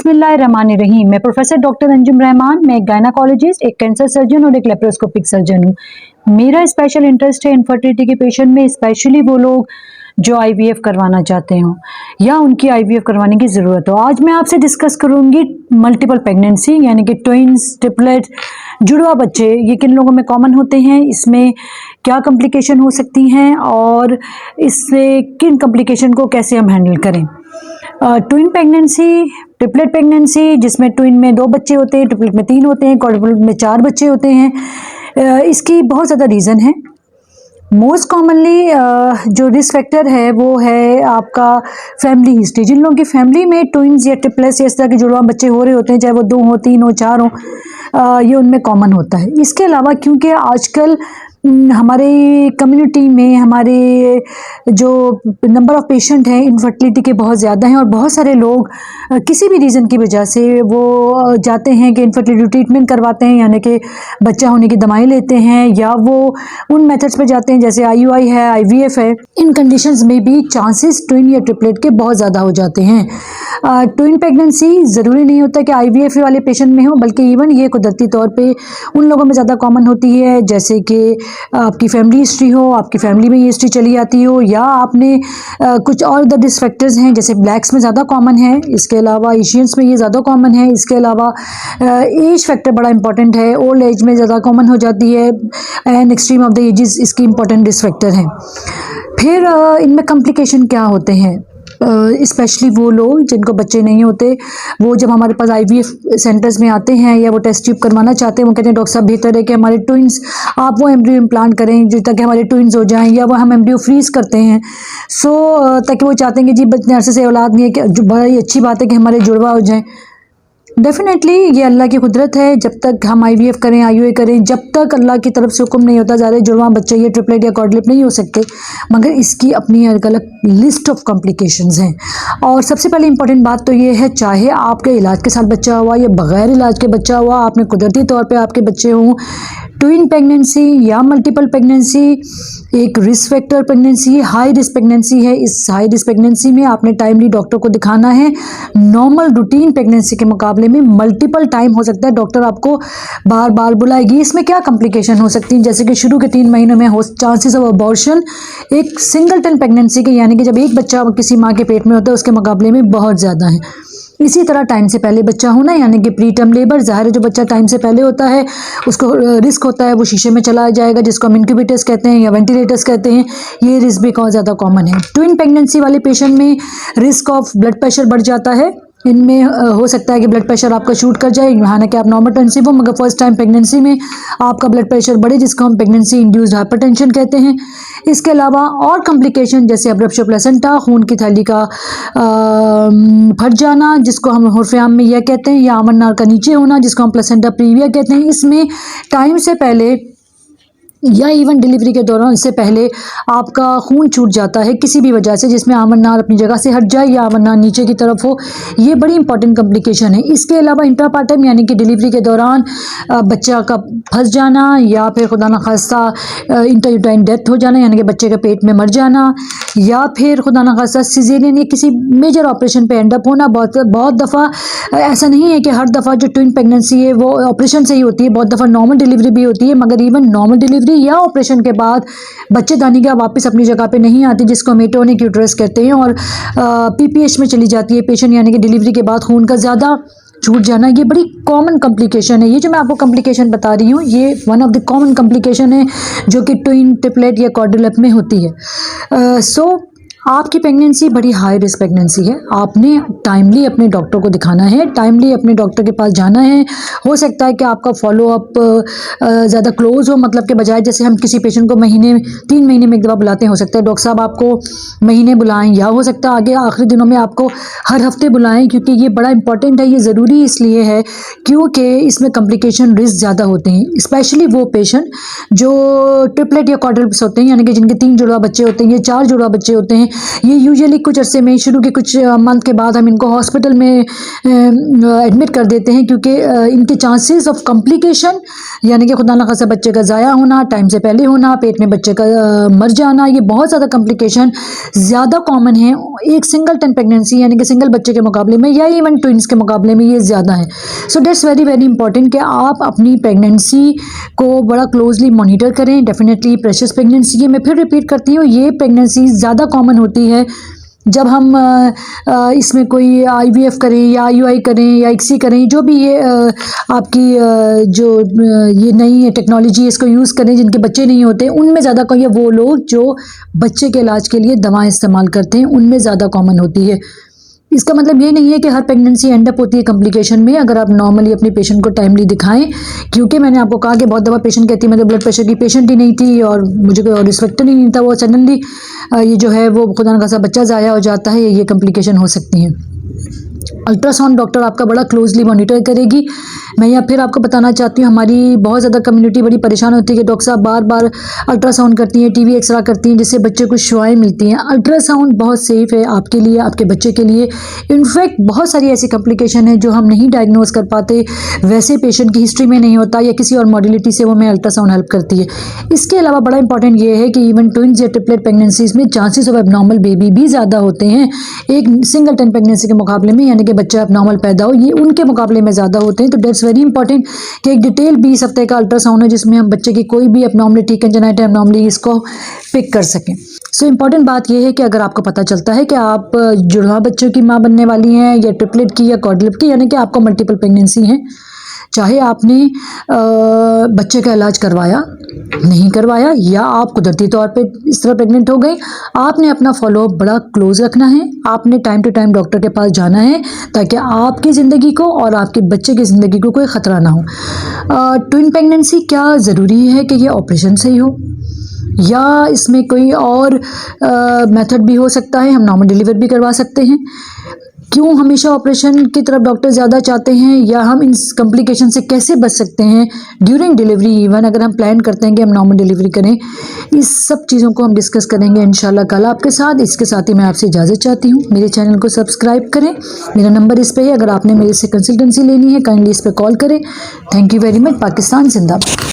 बिस्मिल्लाहिर्रहमानिर्रहीम। मैं professor doctor Anjum Rahman. मैं एक गायनाकोलॉजिस्ट, एक कैंसर सर्जन और एक लेप्रोस्कोपिक सर्जन हूँ। मेरा स्पेशल इंटरेस्ट है इनफर्टिलिटी के पेशेंट में, स्पेशली वो लोग जो आईवीएफ करवाना चाहते हों या उनकी आईवीएफ करवाने की ज़रूरत हो। आज मैं आपसे डिस्कस करूँगी मल्टीपल प्रेगनेंसी, यानी कि ट्विंस, ट्रिपलेट, जुड़वा बच्चे, ये किन लोगों में कॉमन होते हैं, इसमें क्या कॉम्प्लिकेशन हो सकती हैं और इससे किन कॉम्प्लिकेशन को कैसे हम हैंडल करें। ट्विन प्रेगनेंसी, ट्रिपलेट प्रेगनेंसी, जिसमें ट्विन में 2 बच्चे होते हैं, ट्रिपलेट में 3 होते हैं, क्वाड्रुपलेट में 4 बच्चे होते हैं। इसकी बहुत ज़्यादा रीज़न है। मोस्ट कॉमनली जो रिस्क फैक्टर है वो है आपका फैमिली हिस्ट्री। जिन लोगों की फैमिली में ट्विंस या ट्रिपलेट्स या इस तरह के जुड़वा बच्चे हो रहे होते हैं, चाहे वो 2 हो, 3 हो, 4 हो, ये उनमें कॉमन होता है। इसके अलावा क्योंकि आजकल हमारे कम्युनिटी में हमारे जो नंबर ऑफ़ पेशेंट हैं इनफर्टिलिटी के बहुत ज़्यादा हैं और बहुत सारे लोग किसी भी रीज़न की वजह से वो जाते हैं कि इनफर्टिलिटी ट्रीटमेंट करवाते हैं, यानी कि बच्चा होने की दवाएं लेते हैं, या वो उन मेथड्स पे जाते हैं जैसे आईयूआई है, आईवीएफ है। इन कंडीशंस में भी चांसेस ट्विन या ट्रिपलेट के बहुत ज़्यादा हो जाते हैं। ट्विन प्रेगनेंसी ज़रूरी नहीं होता कि आईवीएफ वाले पेशेंट में हो, बल्कि इवन ये कुदरती तौर पे उन लोगों में ज़्यादा कॉमन होती है जैसे कि आपकी फैमिली हिस्ट्री हो, आपकी फैमिली में ये हिस्ट्री चली आती हो, या आपने कुछ और द रिस्क फैक्टर्स हैं जैसे ब्लैक्स में ज़्यादा कॉमन है, इसके अलावा एशियंस में ये ज़्यादा कॉमन है। इसके अलावा एज फैक्टर बड़ा इंपॉर्टेंट है, ओल्ड एज में ज़्यादा कॉमन हो जाती है and extreme of the ages इसकी इंपॉर्टेंट रिस्क फैक्टर हैं। फिर इनमें कॉम्प्लिकेशन क्या होते हैं, स्पेशली वो लोग जिनको बच्चे नहीं होते, वो जब हमारे पास आईवीएफ सेंटर्स में आते हैं या वो टेस्ट ट्यूब करवाना चाहते हैं, वो कहते हैं डॉक्टर साहब बेहतर है कि हमारे ट्विंस आप वो एम्ब्रियो इम्प्लांट करें जो ताकि हमारे ट्विंस हो जाएं, या वो हम एम्ब्रियो फ्रीज करते हैं ताकि वो चाहते हैं कि जी बच्चे अरसे से औलाद नहीं है, कि बड़ी अच्छी बात है कि हमारे जुड़वा हो जाएं। डेफिनेटली ये अल्लाह की कुदरत है। जब तक हम आईवीएफ करें, आईयूआई करें, जब तक अल्लाह की तरफ से हुक्म नहीं होता, ज़्यादा जुड़वा बच्चे ये ट्रिपलेट या क्वाड्रुपलेट नहीं हो सकते, मगर इसकी अपनी अलग अलग लिस्ट ऑफ कॉम्प्लिकेशंस हैं। और सबसे पहले इंपॉर्टेंट बात तो ये है, चाहे आपके इलाज के साथ बच्चा हुआ या बग़ैर इलाज के बच्चा हुआ, आपने कुदरती तौर पे आपके बच्चे हों, ट्विन प्रेगनेंसी या मल्टीपल प्रेगनेंसी एक risk factor pregnancy, high risk pregnancy है। इस हाई रिस्क प्रेगनेंसी में आपने टाइमली डॉक्टर को दिखाना है। नॉर्मल रूटीन प्रेगनेंसी के मुकाबले में मल्टीपल टाइम हो सकता है, डॉक्टर आपको बार बार बुलाएगी। इसमें क्या कॉम्प्लिकेशन हो सकती है, जैसे कि शुरू के 3 महीनों में हो चांसेस ऑफ अबॉर्शन एक सिंगलटन प्रेगनेंसी के, यानी कि जब एक बच्चा किसी माँ के पेट में होता है उसके मुकाबले में बहुत ज़्यादा है। इसी तरह टाइम से पहले बच्चा होना, यानी कि प्री टर्म लेबर, ज़ाहिर है जो बच्चा टाइम से पहले होता है उसको रिस्क होता है वो शीशे में चला जाएगा, जिसको हम इंक्यूबेटर्स कहते हैं या वेंटिलेटर्स कहते हैं। ये रिस्क भी बहुत ज़्यादा कॉमन है। ट्विन प्रेगनेंसी वाले पेशेंट में रिस्क ऑफ ब्लड प्रेशर बढ़ जाता है। इनमें हो सकता है कि ब्लड प्रेशर आपका शूट कर जाए, हालांकि आप नॉर्मल कंसीव हो, मगर फर्स्ट टाइम प्रेगनेंसी में आपका ब्लड प्रेशर बढ़े, जिसको हम प्रेगनेंसी इंड्यूस्ड हाइपरटेंशन कहते हैं। इसके अलावा और कॉम्प्लिकेशन जैसे अब्रप्शन प्लेसेंटा, खून की थैली का फट जाना, जिसको हम उर्फ़-ए-आम में यह कहते हैं, या आमन नार का नीचे होना, जिसको हम प्लेसेंटा प्रीविया कहते हैं। इसमें टाइम से पहले या इवन डिलीवरी के दौरान इससे पहले आपका खून छूट जाता है किसी भी वजह से, जिसमें आमन नार अपनी जगह से हट जाए या आमन नार नीचे की तरफ हो, ये बड़ी इंपॉर्टेंट कॉम्प्लिकेशन है। इसके अलावा इंट्रापार्टम यानी कि डिलीवरी के दौरान बच्चा का फंस जाना, या फिर खुदा न खास्ता इंट्रायूटाइन डेथ हो जाना, यानी कि बच्चे के पेट में मर जाना, या फिर खुदा न खास्ता सिजेरियन या किसी मेजर ऑपरेशन पे एंड अप होना। बहुत दफ़ा ऐसा नहीं है कि हर दफ़ा जो ट्विन प्रेगनेंसी है वो ऑपरेशन से ही होती है, बहुत दफ़ा नॉर्मल डिलीवरी भी होती है, मगर इवन नॉर्मल डिलीवरी या ऑपरेशन के बाद बच्चेदानी का वापस अपनी जगह पे नहीं आती, जिसको हम एटोनिक यूट्रस कहते हैं, और पीपीएच में चली जाती है पेशेंट, यानी कि डिलीवरी के बाद खून का ज़्यादा छूट जाना। ये बड़ी कॉमन कॉम्प्लिकेशन है। ये जो मैं आपको कॉम्प्लिकेशन बता रही हूँ ये one of the common complication है जो कि ट्विन, ट्रिपलेट या क्वाड्रुप्लेट में होती है। आपकी प्रेगनेंसी बड़ी हाई रिस्क प्रेगनेंसी है। आपने टाइमली अपने डॉक्टर को दिखाना है, टाइमली अपने डॉक्टर के पास जाना है। हो सकता है कि आपका फॉलोअप ज़्यादा क्लोज हो, मतलब के बजाय जैसे हम किसी पेशेंट को 3 महीने में एक दफ़ा बुलाते हैं, हो सकता है डॉक्टर साहब आपको महीने बुलाएं, या हो सकता है आगे आखिरी दिनों में आपको हर हफ्ते बुलाएं, क्योंकि ये बड़ा इंपॉर्टेंट है। ये ज़रूरी इसलिए है क्योंकि इसमें कॉम्प्लिकेशन रिस्क ज़्यादा होते हैं, स्पेशली वो पेशेंट जो ट्रिपलेट या क्वाड्रुप्लेट्स होते हैं, यानी कि जिनके 3 जुड़वा बच्चे होते हैं या 4 जुड़वा बच्चे होते हैं। ये यूजुअली कुछ अरसे में, शुरू के कुछ मंथ के बाद हम इनको हॉस्पिटल में एडमिट कर देते हैं, क्योंकि इनके चांसेस ऑफ कॉम्प्लिकेशन यानी कि खुदा न खासा बच्चे का ज़ाया होना, टाइम से पहले होना, पेट में बच्चे का मर जाना, ये बहुत ज़्यादा कॉम्प्लिकेशन ज़्यादा कॉमन है एक सिंगल टन प्रेगनेंसी यानी कि सिंगल बच्चे के मुकाबले में, या इवन ट्विंस के मुकाबले में ये ज़्यादा है। So that's very very important कि आप अपनी प्रेगनेंसी को बड़ा क्लोजली मॉनिटर करें। डेफिनेटली प्रेशस प्रेगनेंसी है, मैं फिर रिपीट करती हूँ, ये प्रेगनेंसी ज़्यादा कॉमन होती है जब हम इसमें कोई आईवीएफ करें या आईयूआई करें या इक्सी करें, जो भी ये आपकी जो ये नई टेक्नोलॉजी है इसको यूज़ करें, जिनके बच्चे नहीं होते उनमें ज़्यादा कोई, वो लोग जो बच्चे के इलाज के लिए दवाएं इस्तेमाल करते हैं उनमें ज़्यादा कॉमन होती है। इसका मतलब ये नहीं है कि हर प्रेगनेंसी एंड अप होती है कॉम्प्लिकेशन में, अगर आप नॉर्मली अपने पेशेंट को टाइमली दिखाएं। क्योंकि मैंने आपको कहा कि बहुत दफ़ा पेशेंट कहती है मेरे ब्लड प्रेशर की पेशेंट ही नहीं थी और मुझे कोई और रिस्पेक्टर ही नहीं था, वो सडनली ये जो है वो खुदा न खासा बच्चा ज़ाया हो जाता है, ये कॉम्प्लिकेशन हो सकती हैं। अल्ट्रासाउंड डॉक्टर आपका बड़ा क्लोजली मॉनिटर करेगी। मैं यहाँ फिर आपको बताना चाहती हूँ, हमारी बहुत ज़्यादा कम्युनिटी बड़ी परेशान होती है कि डॉक्टर साहब बार बार अल्ट्रासाउंड करती हैं, टीवी एक्सरा करती हैं, जिससे बच्चे को शुआएं मिलती हैं। अल्ट्रासाउंड बहुत सेफ़ है आपके लिए, आपके बच्चे के लिए। इनफैक्ट बहुत सारी ऐसी कॉम्प्लिकेशन है जो हम नहीं डायग्नोज कर पाते, वैसे पेशेंट की हिस्ट्री में नहीं होता या किसी और मॉडलिटी से वो हमें अल्ट्रासाउंड हेल्प करती है। इसके अलावा बड़ा इंपॉर्टेंट ये है कि इवन ट्विंस या ट्रिपलेट प्रेगनेंसीज में चांसेस ऑफ एबनॉर्मल बेबी भी ज़्यादा होते हैं एक सिंगल टन प्रेगनेंसी के मुकाबले में, यानी कि बच्चा एबनॉर्मल पैदा हो, ये उनके मुकाबले में ज़्यादा होते हैं। तो दैट्स वेरी इंपॉर्टेंट कि एक डिटेल 20 हफ्ते का अल्ट्रासाउंड है जिसमें हम बच्चे की कोई भी एबनॉर्मलिटी, कंजेनाइटल एबनॉर्मलिटी इसको पिक कर सकें। सो इंपॉर्टेंट बात यह है कि अगर आपको पता चलता है कि आप जुड़वा बच्चों की माँ बनने वाली हैं या ट्रिपलेट की या क्वाड्रुप्लेट की, यानी कि आपको मल्टीपल प्रेगनेंसी है, चाहे आपने बच्चे का इलाज करवाया नहीं करवाया या आप कुदरती तौर पे इस तरह प्रेग्नेंट हो गए, आपने अपना फॉलोअप बड़ा क्लोज रखना है। आपने टाइम टू टाइम डॉक्टर के पास जाना है ताकि आपकी ज़िंदगी को और आपके बच्चे की ज़िंदगी को कोई ख़तरा ना हो। ट्विन प्रेगनेंसी क्या ज़रूरी है कि ये ऑपरेशन से ही हो या इसमें कोई और मेथड भी हो सकता है, हम नॉर्मल डिलीवर भी करवा सकते हैं। क्यों हमेशा ऑपरेशन की तरफ डॉक्टर ज़्यादा चाहते हैं, या हम इन कॉम्प्लिकेशन से कैसे बच सकते हैं ड्यूरिंग डिलीवरी, इवन अगर हम प्लान करते हैं कि हम नॉर्मल डिलीवरी करें, इस सब चीज़ों को हम डिस्कस करेंगे इंशाल्लाह कल आपके साथ। इसके साथ ही मैं आपसे इजाज़त चाहती हूँ। मेरे चैनल को सब्सक्राइब करें, मेरा नंबर इस पे है, अगर आपने मेरे से कंसल्टेंसी लेनी है काइंडली इस पर कॉल करें। Thank you very much. Pakistan जिंदाबाद।